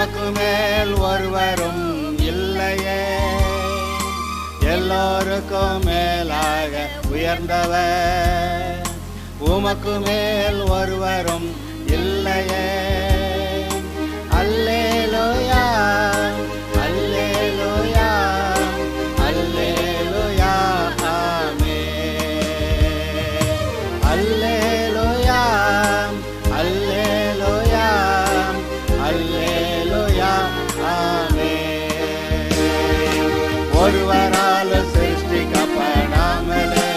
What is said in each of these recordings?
உமக்கு மேல் ஒருவரும் இல்லையே, எல்லோருக்கும் மேலாக உயர்ந்தவர். உமக்கு மேல் ஒருவரும் இல்லையே. அல்லேலூயா, அல்லேலூயா, அல்லேலூயா, ஆமென். அல்லேலூயா, அல்லேலூயா, அல்லேலூயா, ஆமென். ஒருவரால் சிருஷ்டிக்கப்படாமலே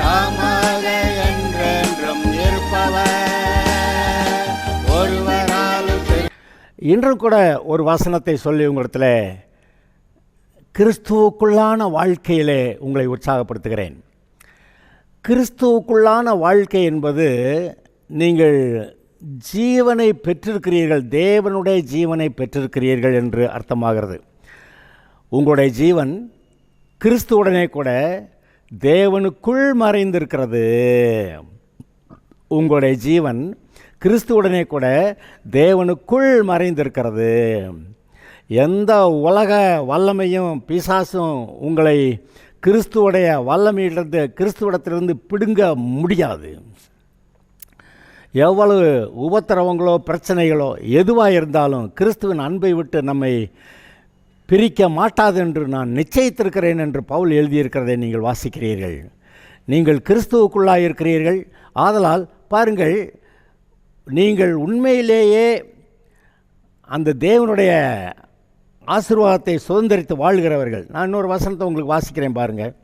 தாமாக என்றென்றும் இருப்பவர், ஒருவரால். இன்றும் கூட ஒரு வசனத்தை சொல்லி உங்களிடத்தில் கிறிஸ்துவுக்குள்ளான வாழ்க்கையிலே உங்களை உற்சாகப்படுத்துகிறேன். கிறிஸ்துவுக்குள்ளான வாழ்க்கை என்பது நீங்கள் ஜீவனை பெற்றிருக்கிறீர்கள், தேவனுடைய ஜீவனை பெற்றிருக்கிறீர்கள் என்று அர்த்தமாகிறது. உங்களுடைய ஜீவன் கிறிஸ்துவுடனே கூட தேவனுக்குள் மறைந்திருக்கிறது. உங்களுடைய ஜீவன் கிறிஸ்துவுடனே கூட தேவனுக்குள் மறைந்திருக்கிறது. எந்த உலக வல்லமையும் பிசாசும் உங்களை கிறிஸ்துவுடைய வல்லமையிலிருந்து, கிறிஸ்துவிடத்திலிருந்து பிடுங்க முடியாது. எவ்வளவு உபத்திரவங்களோ பிரச்சனைகளோ எதுவாக இருந்தாலும் கிறிஸ்துவின் அன்பை விட்டு நம்மை பிரிக்க மாட்டாது என்று நான் நிச்சயித்திருக்கிறேன் என்று பவுல் எழுதியிருக்கிறதை நீங்கள் வாசிக்கிறீர்கள். நீங்கள் கிறிஸ்துவுக்குள்ளாக இருக்கிறீர்கள். ஆதலால் பாருங்கள், நீங்கள் உண்மையிலேயே அந்த தேவனுடைய ஆசீர்வாதத்தை சுதந்திரித்து வாழ்கிறவர்கள். நான் இன்னொரு வசனத்தை உங்களுக்கு வாசிக்கிறேன் பாருங்கள்.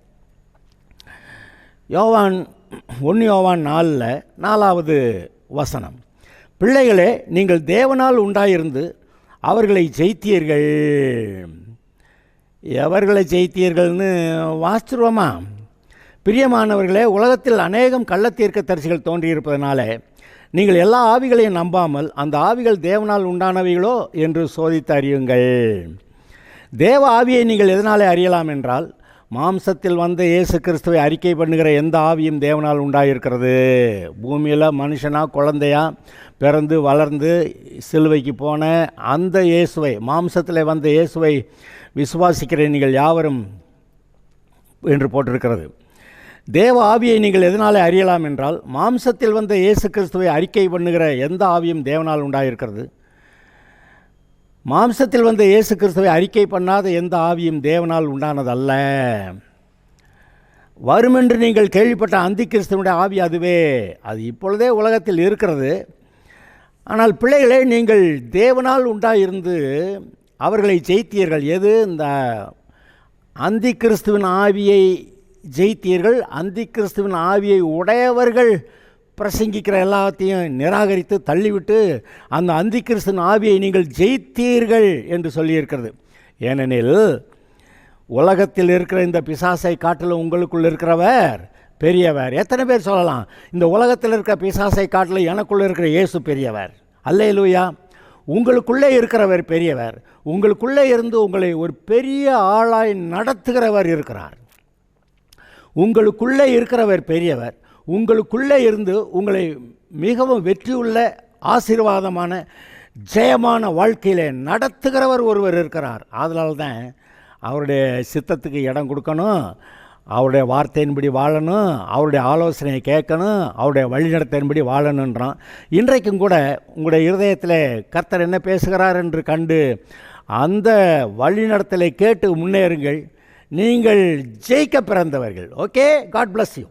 யோவான் 1 யோவான் 4வது வசனம். பிள்ளைகளே, நீங்கள் தேவனால் உண்டாயிருந்து அவர்களை ஜெயித்தீர்கள். எவர்களை ஜெயித்தீர்கள்னு வாசிச்சிருவோமா? பிரியமானவர்களே, உலகத்தில் அநேகம் கள்ளத்தீர்க்கதரிசிகள் தோன்றியிருப்பதனால நீங்கள் எல்லா ஆவிகளையும் நம்பாமல் அந்த ஆவிகள் தேவனால் உண்டானவைகளோ என்று சோதித்து அறியுங்கள். தேவ ஆவியை நீங்கள் எதனாலே அறியலாம் என்றால், மாம்சத்தில் வந்த இயேசு கிறிஸ்துவை அறிக்கை பண்ணுகிற எந்த ஆவியும் தேவனால் உண்டாயிருக்கிறது. பூமியில் மனுஷனாக குழந்தையா பிறந்து வளர்ந்து சிலுவைக்கு போன அந்த இயேசுவை, மாம்சத்தில் வந்த இயேசுவை விசுவாசிக்கிற நீங்கள் யாவரும் என்று போட்டிருக்கிறது. தேவ ஆவியை நீங்கள் எதனாலே அறியலாம் என்றால், மாம்சத்தில் வந்த இயேசு கிறிஸ்துவை அறிக்கை பண்ணுகிற எந்த ஆவியும் தேவனால் உண்டாயிருக்கிறது. மாம்சத்தில் வந்த இயேசு கிறிஸ்துவை அறிக்கை பண்ணாத எந்த ஆவியும் தேவனால் உண்டானதல்ல. வருமென்று நீங்கள் கேள்விப்பட்ட அந்தி கிறிஸ்துவனுடைய ஆவி அதுவே. அது இப்பொழுதே உலகத்தில் இருக்கிறது. ஆனால் பிள்ளைகளே, நீங்கள் தேவனால் உண்டாயிருந்து அவர்களை ஜெயித்தீர்கள். எது? இந்த அந்தி கிறிஸ்துவின் ஆவியை ஜெயித்தீர்கள். அந்தி கிறிஸ்துவின் ஆவியை உடையவர்கள் பிரசங்கிக்கிற எல்லாத்தையும் நிராகரித்து தள்ளிவிட்டு அந்த அந்தி கிறிஸ்துவின் ஆவியை நீங்கள் ஜெயித்தீர்கள் என்று சொல்லியிருக்கிறது. ஏனெனில் உலகத்தில் இருக்கிற இந்த பிசாசை காட்டிலும் உங்களுக்குள் இருக்கிறவர் பெரியவர். எத்தனை பேர் சொல்லலாம், இந்த உலகத்தில் இருக்கிற பிசாசை காட்டிலும் எனக்குள்ளே இருக்கிற இயேசு பெரியவர்? அல்லேலூயா. உங்களுக்குள்ளே இருக்கிறவர் பெரியவர். உங்களுக்குள்ளே இருந்து உங்களை ஒரு பெரிய ஆளாய் நடத்துகிறவர் இருக்கிறார். உங்களுக்குள்ளே இருக்கிறவர் பெரியவர். உங்களுக்குள்ளே இருந்து உங்களை மிகவும் வெற்றியுள்ள ஆசீர்வாதமான ஜெயமான வாழ்க்கையில் நடத்துகிறவர் ஒருவர் இருக்கிறார். அதனால தான் அவருடைய சித்தத்துக்கு இடம் கொடுக்கணும், அவருடைய வார்த்தையின்படி வாழணும், அவருடைய ஆலோசனையை கேட்கணும், அவருடைய வழிநடத்தின்படி வாழணுன்றான். இன்றைக்கும் கூட உங்களுடைய இருதயத்தில் கர்த்தர் என்ன பேசுகிறார் என்று கண்டு அந்த வழிநடத்தலை கேட்டு முன்னேறுங்கள். நீங்கள் ஜெயிக்க பிறந்தவர்கள். Okay, God bless you.